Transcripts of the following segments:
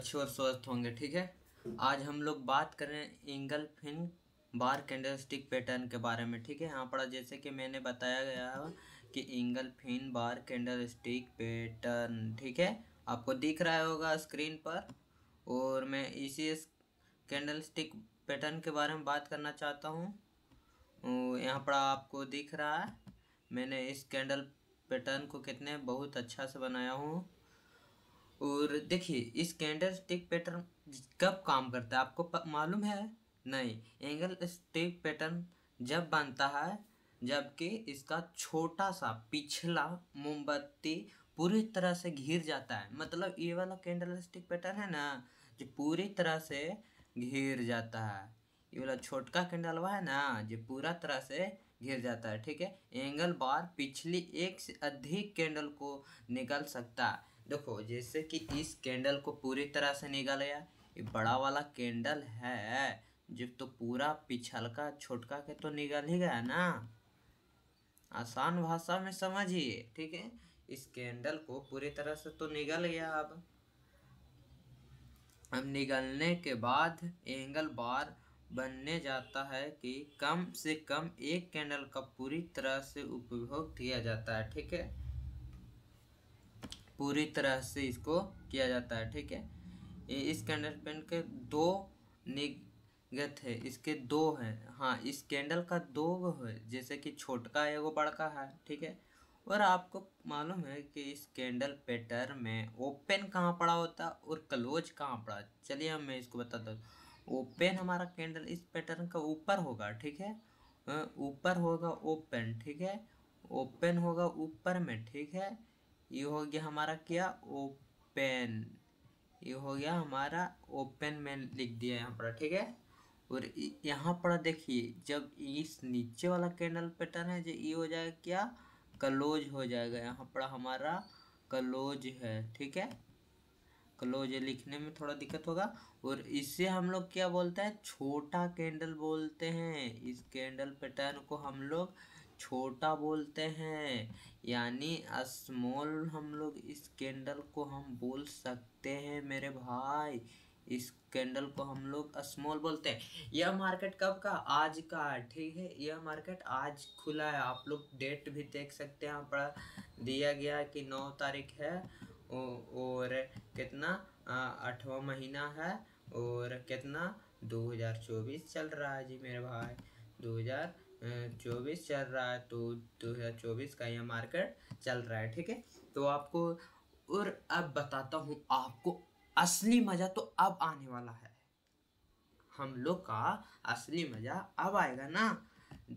अच्छे और स्वस्थ होंगे। ठीक है, आज हम लोग बात करें इंगल्फिन बार कैंडलस्टिक पैटर्न के बारे में। ठीक है, यहाँ पर जैसे कि मैंने बताया गया है कि इंगल्फिन बार कैंडलस्टिक पैटर्न, ठीक है, आपको दिख रहा होगा स्क्रीन पर। और मैं इसी कैंडलस्टिक पैटर्न के बारे में बात करना चाहता हूँ। यहाँ पर आपको दिख रहा है मैंने इस कैंडल पैटर्न को कितने बहुत अच्छा से बनाया हूँ। और देखिए इस कैंडल स्टिक पैटर्न कब काम करता है आपको मालूम है? नहीं, एंगल स्टिक पैटर्न जब बनता है जबकि इसका छोटा सा पिछला मोमबत्ती पूरी तरह से घिर जाता है। मतलब ये वाला कैंडल स्टिक पैटर्न है ना, जो पूरी तरह से घिर जाता है। ये वाला छोटका कैंडल है ना, जो पूरा तरह से घिर जाता है। ठीक है, एंगल बार पिछली एक से अधिक कैंडल को निकल सकता है। देखो जैसे कि इस कैंडल को पूरी तरह से निकाल गया, ये बड़ा वाला कैंडल है जो तो पूरा पिछलका छोटका के तो निकल ही गया ना। आसान भाषा में समझिए। ठीक है, इस कैंडल को पूरी तरह से तो निकल गया। अब निकलने के बाद एंगल बार बनने जाता है कि कम से कम एक कैंडल का पूरी तरह से उपभोग किया जाता है। ठीक है, पूरी तरह से इसको किया जाता है। ठीक है, इस कैंडल पेन के दो निगत है, इसके दो हैं। हाँ, इस कैंडल का दो है, जैसे कि छोटका है वो बड़का है। ठीक है, और आपको मालूम है कि इस कैंडल पैटर्न में ओपन कहाँ पड़ा होता है और क्लोज कहाँ पड़ा। चलिए हम मैं इसको बताता हूँ। ओपन हमारा कैंडल इस पैटर्न का ऊपर होगा। ठीक है, ऊपर होगा ओपन। ठीक है, ओपन होगा ऊपर में। ठीक है, ये हो गया हमारा क्या, ओपन। ये हो गया हमारा ओपन में लिख दिया यहाँ पर। ठीक है, और यहाँ पर देखिए जब इस नीचे वाला कैंडल पैटर्न है जो ये हो जाएगा क्या, क्लोज हो जाएगा। यहाँ पर हमारा क्लोज है। ठीक है, क्लोज लिखने में थोड़ा दिक्कत होगा। और इससे हम लोग क्या बोलते हैं, छोटा कैंडल बोलते हैं। इस कैंडल पैटर्न को हम लोग छोटा बोलते हैं, यानी स्मॉल। हम लोग इस कैंडल को हम बोल सकते हैं मेरे भाई। इस कैंडल को हम लोग स्मॉल बोलते हैं। यह मार्केट कब का, आज का है। ठीक है, यह मार्केट आज खुला है। आप लोग डेट भी देख सकते हैं, यहाँ पर दिया गया कि 9 तारीख है और कितना 8वां महीना है और कितना 2024 चल रहा है जी मेरे भाई। 2024 चल रहा है, तो 2024 का यह मार्केट चल रहा है। ठीक है, तो आपको और अब बताता हूँ आपको असली मजा तो अब आने वाला है। हम लोग का असली मजा अब आएगा ना।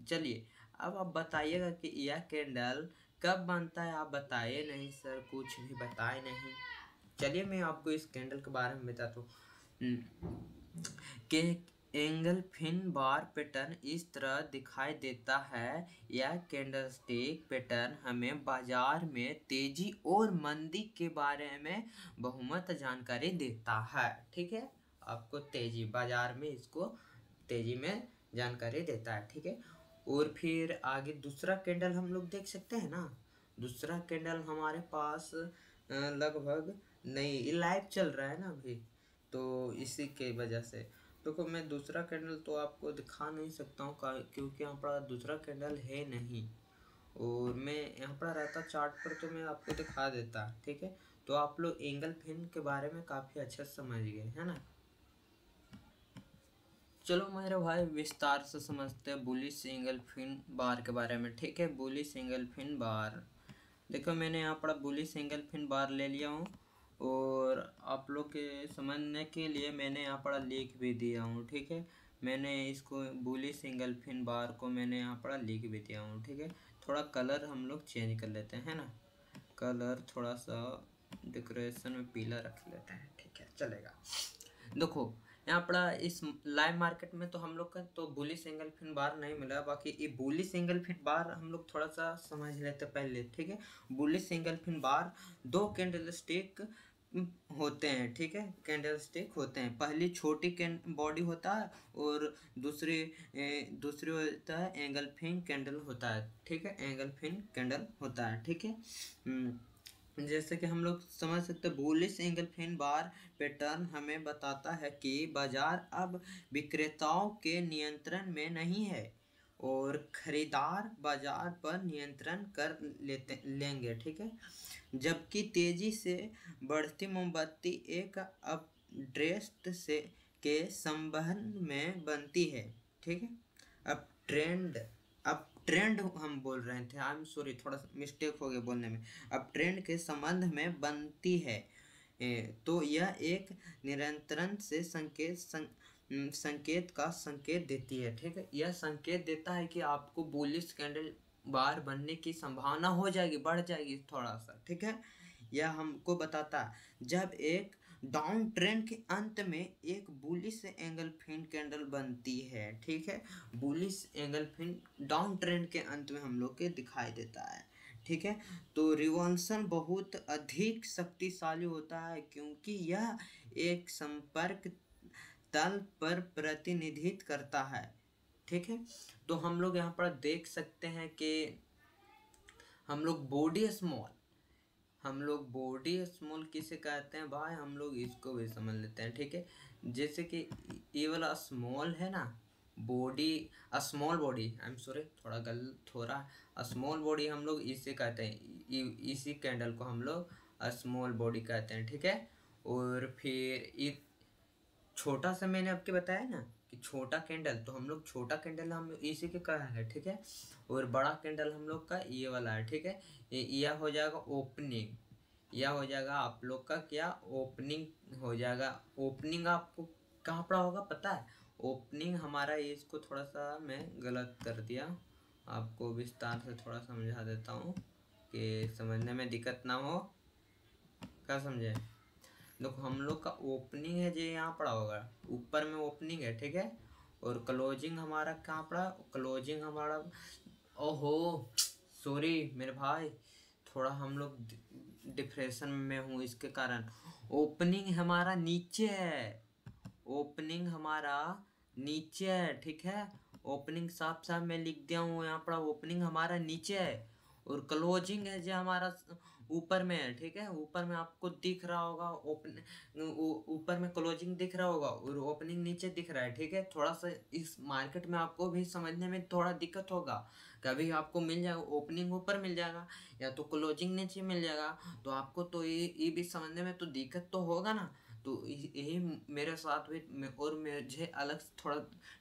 चलिए अब आप बताइएगा कि यह कैंडल कब बनता है। आप बताइए नहीं सर, कुछ भी बताए नहीं। चलिए मैं आपको इस कैंडल के बारे में बताता हूँ कि एंगल्फिन बार पैटर्न इस तरह दिखाई देता है। यह कैंडलस्टिक पैटर्न हमें बाजार में तेजी और मंदी के बारे में बहुमत जानकारी देता है। ठीक है, आपको तेजी बाजार में इसको तेजी में जानकारी देता है। ठीक है, और फिर आगे दूसरा कैंडल हम लोग देख सकते हैं ना। दूसरा कैंडल हमारे पास लगभग नहीं, लाइव चल रहा है ना अभी, तो इसी के वजह से देखो मैं दूसरा कैंडल तो आपको दिखा नहीं सकता हूँ क्योंकि यहाँ पर दूसरा कैंडल है नहीं। और मैं यहाँ पर रहता चार्ट पर तो मैं आपको दिखा देता। ठीक है, तो आप लोग एंगल्फिन के बारे में काफ़ी अच्छा समझ गए है ना। चलो मेरे भाई विस्तार से समझते हैं बुलिश एंगल्फिन बार के बारे में। ठीक है, बुलिश एंगल्फिन बार देखो मैंने यहाँ पर बुलिश एंगल्फिन बार ले लिया हूँ और आप लोग के समझने के लिए मैंने यहाँ पर लिख भी दिया हूँ। ठीक है, मैंने इसको बुलिश एंगल्फिन बार को मैंने यहाँ पर लिख भी दिया हूँ। ठीक है, थोड़ा कलर हम लोग चेंज कर लेते हैं ना, कलर थोड़ा सा डेकोरेशन में पीला रख लेते हैं। ठीक है, चलेगा। देखो यहाँ पर इस लाइव मार्केट में तो हम लोग का तो बुलिश एंगल्फिन बार नहीं मिला। बाकी ये बुलिश एंगल्फिन बार हम लोग थोड़ा सा समझ लेते पहले। ठीक है, बुलिश एंगल्फिन बार दो कैंडल स्टिक होते हैं। ठीक है, कैंडल स्टिक होते हैं। पहली छोटी बॉडी होता है और दूसरी होता है एंगल्फिन कैंडल होता है। ठीक है, एंगल्फिन कैंडल होता है। ठीक है, जैसे कि हम लोग समझ सकते हैं, बुलिश एंगल्फिन बार पैटर्न हमें बताता है कि बाजार अब विक्रेताओं के नियंत्रण में नहीं है और खरीदार बाजार पर नियंत्रण कर लेंगे, ठीक है। जबकि तेजी से बढ़ती मोमबत्ती एक अपड्रेस्ट से के संबंध में बनती है, ठीक है। अब ट्रेंड हम बोल रहे थे, आई एम सॉरी, थोड़ा सा मिस्टेक हो गया बोलने में। अब ट्रेंड के संबंध में बनती है, तो यह एक निरंतरण से संकेत का संकेत देती है, ठीक है। यह संकेत देता है कि आपको बुलिश कैंडल बार बनने की संभावना हो जाएगी, बढ़ जाएगी थोड़ा सा, ठीक है। यह हमको बताता है जब एक डाउन ट्रेंड के अंत में एक बुलिश एंगल्फिन कैंडल बनती है, ठीक है। बुलिश एंगल्फिन डाउन ट्रेंड के अंत में हम लोग के दिखाई देता है, ठीक है। तो रिवर्सल बहुत अधिक शक्तिशाली होता है क्योंकि यह एक संपर्क तल पर प्रतिनिधित्व करता है, ठीक है। तो हम लोग यहाँ पर देख सकते हैं कि हम लोग बॉडी स्मॉल किसे कहते हैं भाई, हम लोग इसको भी समझ लेते हैं, ठीक है। जैसे कि ये वाला स्मॉल है ना, body, small body, I am sorry थोड़ा गलत हो रहा है, स्मॉल बॉडी हम लोग इसे कहते हैं, इसी कैंडल को हम लोग स्मॉल बॉडी कहते हैं, ठीक है। और फिर छोटा सा मैंने आपके बताया ना कि छोटा कैंडल, तो हम लोग छोटा कैंडल हम इसी के कहा है, ठीक है। और बड़ा कैंडल हम लोग का ये वाला है, ठीक है। यह हो जाएगा ओपनिंग, यह हो जाएगा आप लोग का क्या, ओपनिंग हो जाएगा। ओपनिंग आपको कहाँ पड़ा होगा पता है, ओपनिंग हमारा, इसको थोड़ा सा मैं गलत कर दिया, आपको विस्तार से थोड़ा समझा देता हूँ कि समझने में दिक्कत ना हो, क्या समझे। देखो हम लोग का ओपनिंग है जो यहाँ पड़ा होगा, ऊपर में ओपनिंग है, ठीक है। और क्लोजिंग हमारा कहाँ पड़ा, क्लोजिंग हमारा, ओहो सॉरी मेरे भाई, थोड़ा हम लोग डिप्रेशन में हूँ इसके कारण। ओपनिंग हमारा नीचे है, ओपनिंग हमारा नीचे है, ठीक है। ओपनिंग साफ साफ मैं लिख दिया हूँ यहाँ पर, ओपनिंग हमारा नीचे है और क्लोजिंग है जो हमारा ऊपर में है, ठीक है। ऊपर में आपको दिख रहा होगा ऊपर में क्लोजिंग दिख रहा होगा और ओपनिंग नीचे दिख रहा है, ठीक है। थोड़ा सा इस मार्केट में आपको भी समझने में थोड़ा दिक्कत होगा, कभी आपको मिल जाएगा ओपनिंग ऊपर मिल जाएगा या तो क्लोजिंग नीचे मिल जाएगा, तो आपको तो ये भी समझने में तो दिक्कत तो होगा ना। तो यही मेरे साथ भी, और मुझे अलग थोड़ा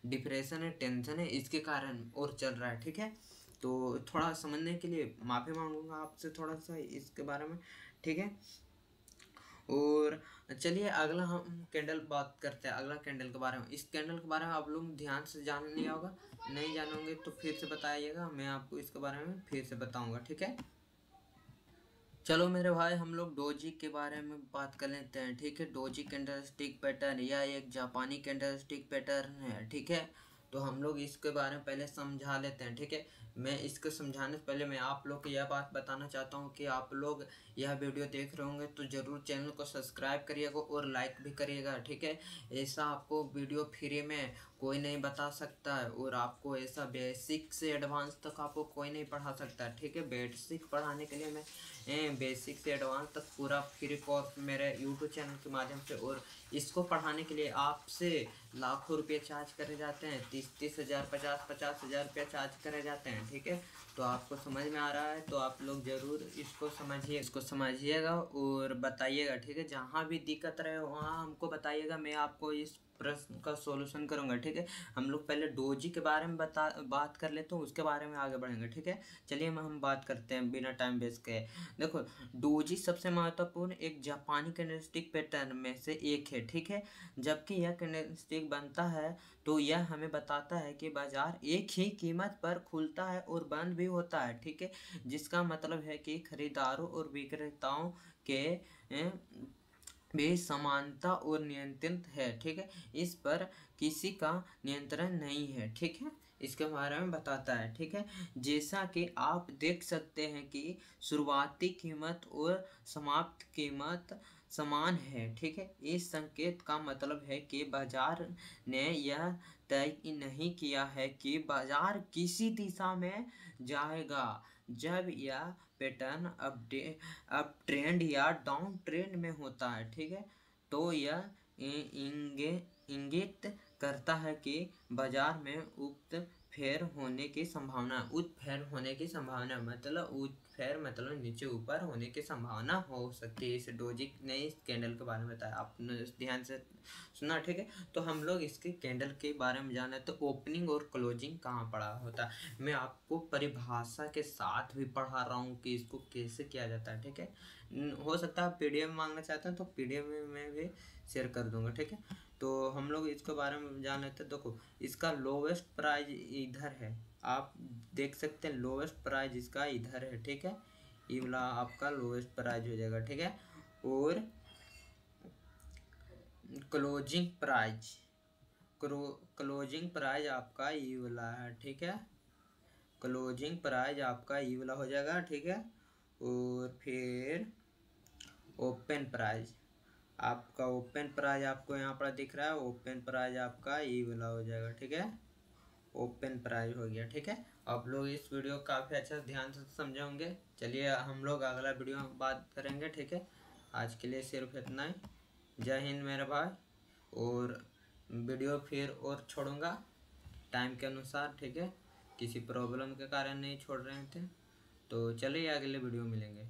डिप्रेशन है, टेंशन है, इसके कारण और चल रहा है, ठीक है। तो थोड़ा समझने के लिए माफ़ी मांगूंगा आपसे थोड़ा सा इसके बारे में, ठीक है। और चलिए अगला हम कैंडल बात करते हैं, अगला कैंडल के बारे में। इस कैंडल के बारे में आप लोग ध्यान से जान लिया होगा, नहीं जानोगे तो फिर से बताइएगा, मैं आपको इसके बारे में फिर से बताऊंगा, ठीक है। चलो मेरे भाई हम लोग डोजी के बारे में बात कर लेते हैं, ठीक है। डोजी कैंडलस्टिक पैटर्न, यह एक जापानी कैंडलस्टिक पैटर्न है, ठीक है। तो हम लोग इसके बारे में पहले समझा लेते हैं, ठीक है। मैं इसको समझाने से पहले मैं आप लोग को यह बात बताना चाहता हूँ कि आप लोग यह वीडियो देख रहे होंगे तो ज़रूर चैनल को सब्सक्राइब करिएगा और लाइक भी करिएगा, ठीक है। ऐसा आपको वीडियो फ्री में कोई नहीं बता सकता है और आपको ऐसा बेसिक से एडवांस तक आपको कोई नहीं पढ़ा सकता, ठीक है। बेसिक पढ़ाने के लिए मैं बेसिक से एडवांस तक पूरा फ्री कोर्स मेरे यूट्यूब चैनल के माध्यम से, और इसको पढ़ाने के लिए आपसे लाखों रुपये चार्ज करे जाते हैं, 30 हज़ार 50 हज़ार रुपये चार्ज करे जाते हैं, ठीक है। तो आपको समझ में आ रहा है तो आप लोग ज़रूर इसको समझिएगा और बताइएगा, ठीक है। जहाँ भी दिक्कत रहे वहाँ हमको बताइएगा, मैं आपको इस प्रश्न का सॉल्यूशन करूँगा, ठीक है। हम लोग पहले डोजी के बारे में बात कर लेते हैं, उसके बारे में आगे बढ़ेंगे, ठीक है। चलिए हम बात करते हैं बिना टाइम वेस्ट के। देखो डोजी सबसे महत्वपूर्ण एक जापानी कैंडलस्टिक पैटर्न में से एक है, ठीक है। जबकि यह कैंडलस्टिक बनता है तो यह हमें बताता है कि बाजार एक ही कीमत पर खुलता है और बंद भी होता है, ठीक है। जिसका मतलब है कि खरीदारों और विक्रेताओं के भी समानता और नियंत्रित है, ठीक है। इस पर किसी का नियंत्रण नहीं है, ठीक है। इसके बारे में बताता है, ठीक है। जैसा कि आप देख सकते हैं कि शुरुआती कीमत और समाप्त कीमत समान है, ठीक है। इस संकेत का मतलब है कि बाजार ने यह तय नहीं किया है कि बाजार किसी दिशा में जाएगा। जब यह पैटर्न अप ट्रेंड या डाउन ट्रेंड में होता है, ठीक है। तो यह इंगित करता है कि बाजार में उत-फेर होने की संभावना, उत-फेर होने की संभावना मतलब उत-फेर मतलब नीचे ऊपर होने की संभावना हो सकती है। इस डोजी ने इस कैंडल के बारे में बताया, आपने ध्यान से सुना, ठीक है। तो हम लोग इसके कैंडल के बारे में जाना है तो ओपनिंग और क्लोजिंग कहाँ पढ़ा होता है, मैं आपको परिभाषा के साथ भी पढ़ा रहा हूँ कि इसको कैसे किया जाता है, ठीक है। हो सकता है आप पीडीएफ मांगना चाहते हैं तो पीडीएफ में मैं भी शेयर कर दूंगा, ठीक है। तो हम लोग इसके बारे में जान लेते हैं। देखो इसका लोवेस्ट प्राइस इधर है, आप देख सकते हैं लोवेस्ट प्राइस इसका इधर है, ठीक है। ये वाला आपका लोवेस्ट प्राइस हो जाएगा, ठीक है। और क्लोजिंग प्राइस, क्लोजिंग प्राइस आपका ये वाला है, ठीक है। क्लोजिंग प्राइस आपका ये वाला हो जाएगा, ठीक है। और फिर ओपन प्राइस, आपका ओपन प्राइस आपको यहाँ पर दिख रहा है, ओपन प्राइस आपका ये वाला हो जाएगा, ठीक है। ओपन प्राइस हो गया, ठीक है। आप लोग इस वीडियो को काफ़ी अच्छा ध्यान से समझे होंगे। चलिए हम लोग अगला वीडियो में बात करेंगे, ठीक है। आज के लिए सिर्फ इतना ही। जय हिंद मेरे भाई। और वीडियो फिर और छोड़ूंगा टाइम के अनुसार, ठीक है। किसी प्रॉब्लम के कारण नहीं छोड़ रहे थे। तो चलिए अगले वीडियो मिलेंगे।